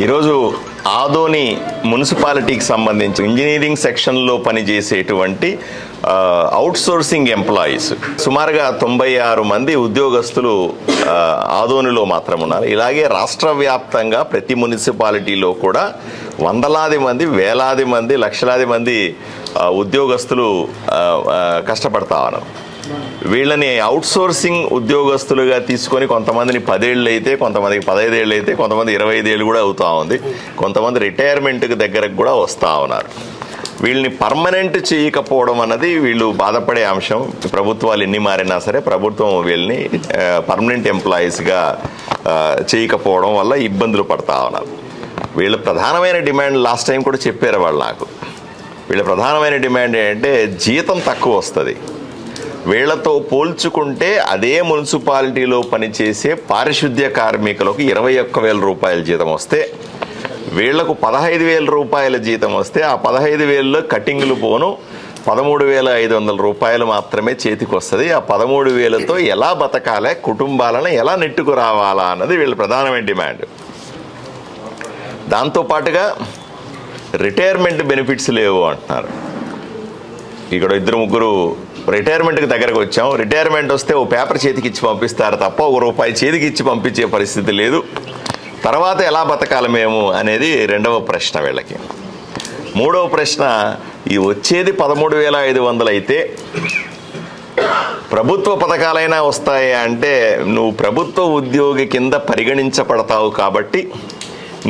ఈరోజు ఆదోని మున్సిపాలిటీకి సంబంధించి ఇంజనీరింగ్ సెక్షన్లో పనిచేసేటువంటి అవుట్సోర్సింగ్ ఎంప్లాయీస్ సుమారుగా 96 మంది ఉద్యోగస్తులు ఆదోనిలో మాత్రం ఉన్నారు. ఇలాగే రాష్ట్ర వ్యాప్తంగా ప్రతి మున్సిపాలిటీలో కూడా వందలాది మంది, వేలాది మంది, లక్షలాది మంది ఉద్యోగస్తులు కష్టపడతా ఉన్నారు. వీళ్ళని అవుట్సోర్సింగ్ ఉద్యోగస్తులుగా తీసుకొని కొంతమందిని 10 ఏళ్ళు అయితే, కొంతమందికి 15 ఏళ్ళు అయితే, కొంతమంది 25 ఏళ్ళు కూడా అవుతా ఉంది. కొంతమంది రిటైర్మెంట్కి దగ్గరకు కూడా వస్తూ ఉన్నారు. వీళ్ళని పర్మనెంట్ చేయకపోవడం అన్నది వీళ్ళు బాధపడే అంశం. ప్రభుత్వాలు ఎన్ని మారినా సరే ప్రభుత్వం వీళ్ళని పర్మనెంట్ ఎంప్లాయీస్గా చేయకపోవడం వల్ల ఇబ్బందులు పడతా ఉన్నారు. వీళ్ళ ప్రధానమైన డిమాండ్ లాస్ట్ టైం కూడా చెప్పారు వాళ్ళు నాకు. వీళ్ళ ప్రధానమైన డిమాండ్ ఏంటంటే జీతం తక్కువ వస్తుంది. వీళ్లతో పోల్చుకుంటే అదే మున్సిపాలిటీలో పనిచేసే పారిశుద్ధ్య కార్మికులకు 21,000 రూపాయల జీతం వస్తే, వీళ్లకు 15,000 రూపాయల జీతం వస్తే ఆ 15,000లో కటింగ్లు పోను 13,500 రూపాయలు మాత్రమే చేతికి వస్తుంది. ఆ 13,000తో ఎలా బతకాలి, కుటుంబాలను ఎలా నెట్టుకు రావాలా అన్నది వీళ్ళ ప్రధానమైన డిమాండ్. దాంతోపాటుగా రిటైర్మెంట్ బెనిఫిట్స్ లేవు అంటున్నారు. ఇక్కడ 2-3 రిటైర్మెంట్కి దగ్గరకు వచ్చాం. రిటైర్మెంట్ వస్తే ఓ పేపర్ చేతికి ఇచ్చి పంపిస్తారు తప్ప ₹1 చేతికి ఇచ్చి పంపించే పరిస్థితి లేదు. తర్వాత ఎలా బతకాలి మేము అనేది రెండవ ప్రశ్న వీళ్ళకి. మూడవ ప్రశ్న, ఈ వచ్చేది 13,500 అయితే ప్రభుత్వ పథకాలైనా వస్తాయి అంటే, నువ్వు ప్రభుత్వ ఉద్యోగి కింద పరిగణించబడతావు కాబట్టి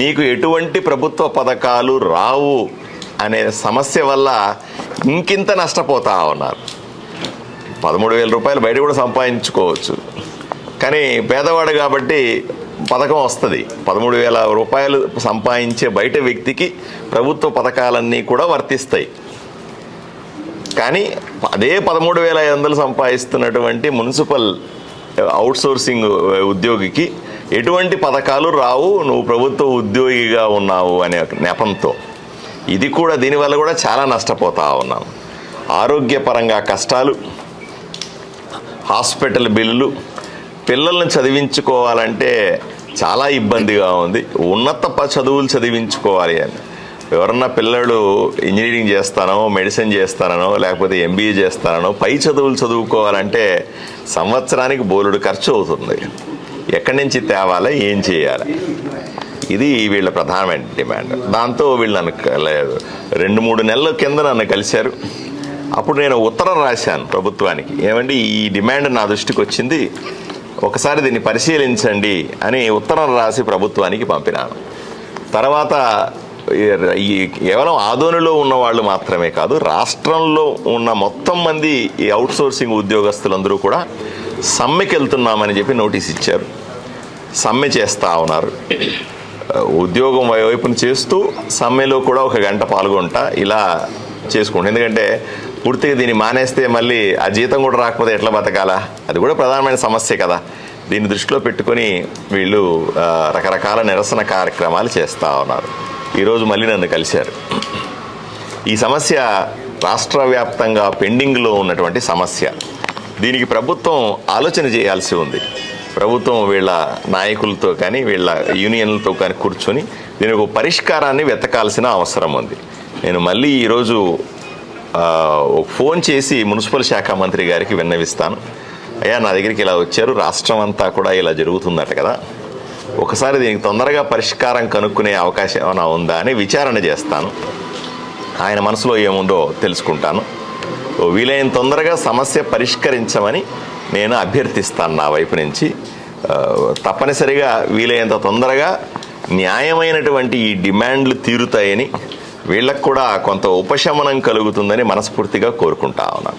నీకు ఎటువంటి ప్రభుత్వ పథకాలు రావు అనే సమస్య వల్ల ఇంకింత నష్టపోతా ఉన్నారు. 13,000 రూపాయలు బయట కూడా సంపాదించుకోవచ్చు, కానీ పేదవాడు కాబట్టి పథకం వస్తుంది. 13,000 రూపాయలు సంపాదించే బయట వ్యక్తికి ప్రభుత్వ పథకాలన్నీ కూడా వర్తిస్తాయి. కానీ అదే 13,500 సంపాదిస్తున్నటువంటి మున్సిపల్ అవుట్సోర్సింగ్ ఉద్యోగికి ఎటువంటి పథకాలు రావు, నువ్వు ప్రభుత్వ ఉద్యోగిగా ఉన్నావు అనే నెపంతో ఇది కూడా, దీనివల్ల కూడా చాలా నష్టపోతా ఉన్నాం. ఆరోగ్యపరంగా కష్టాలు, హాస్పిటల్ బిల్లులు, పిల్లల్ని చదివించుకోవాలంటే చాలా ఇబ్బందిగా ఉంది. ఉన్నత చదువులు చదివించుకోవాలి అని ఎవరన్నా పిల్లలు ఇంజనీరింగ్ చేస్తానో, మెడిసిన్ చేస్తానో, లేకపోతే MBA చేస్తానో పై చదువులు చదువుకోవాలంటే సంవత్సరానికి బోలెడు ఖర్చు అవుతుంది. ఎక్కడి నుంచి తేవాలి, ఏం చేయాలి, ఇది వీళ్ళ ప్రధానమైన డిమాండ్. దాంతో వీళ్ళు నన్ను 2-3 నెలల కింద నన్ను కలిశారు. అప్పుడు నేను ఉత్తరం రాశాను ప్రభుత్వానికి, ఏమండి ఈ డిమాండ్ నా దృష్టికి వచ్చింది, ఒకసారి దీన్ని పరిశీలించండి అని ఉత్తరం రాసి ప్రభుత్వానికి పంపినాను. తర్వాత ఈ కేవలం ఆదోనిలో ఉన్న వాళ్ళు మాత్రమే కాదు, రాష్ట్రంలో ఉన్న మొత్తం మంది ఈ అవుట్సోర్సింగ్ ఉద్యోగస్తులందరూ కూడా సమ్మెకి వెళ్తున్నామని చెప్పి నోటీస్ ఇచ్చారు. సమ్మె చేస్తూ ఉన్నారు. ఉద్యోగం వైపును చేస్తూ సమ్మెలో కూడా 1 గంట పాల్గొంటా ఇలా చేసుకుంటాం. ఎందుకంటే పూర్తిగా దీన్ని మానేస్తే మళ్ళీ ఆ జీతం కూడా రాకపోతే ఎట్లా బతకాలా, అది కూడా ప్రధానమైన సమస్య కదా. దీన్ని దృష్టిలో పెట్టుకొని వీళ్ళు రకరకాల నిరసన కార్యక్రమాలు చేస్తూ ఉన్నారు. ఈరోజు మళ్ళీ నన్ను కలిశారు. ఈ సమస్య రాష్ట్ర వ్యాప్తంగా పెండింగ్లో ఉన్నటువంటి సమస్య. దీనికి ప్రభుత్వం ఆలోచన చేయాల్సి ఉంది. ప్రభుత్వం వీళ్ళ నాయకులతో కానీ వీళ్ళ యూనియన్లతో కానీ కూర్చొని దీనికి ఒక పరిష్కారాన్ని వెతకాల్సిన అవసరం ఉంది. నేను మళ్ళీ ఈరోజు ఫోన్ చేసి మున్సిపల్ శాఖ మంత్రి గారికి విన్నవిస్తాను. అయ్యా, నా దగ్గరికి ఇలా వచ్చారు, రాష్ట్రం అంతా కూడా ఇలా జరుగుతుందట కదా, ఒకసారి దీనికి తొందరగా పరిష్కారం కనుక్కునే అవకాశం ఏమైనా ఉందా అని విచారణ చేస్తాను. ఆయన మనసులో ఏముందో తెలుసుకుంటాను. వీలైన తొందరగా సమస్య పరిష్కరించమని నేను అభ్యర్థిస్తాను నా వైపు నుంచి. తప్పనిసరిగా వీలైనంత తొందరగా న్యాయమైనటువంటి ఈ డిమాండ్లు తీరుతాయని, వీళ్ళకు కూడా కొంత ఉపశమనం కలుగుతుందని మనస్ఫూర్తిగా కోరుకుంటా ఉన్నాను.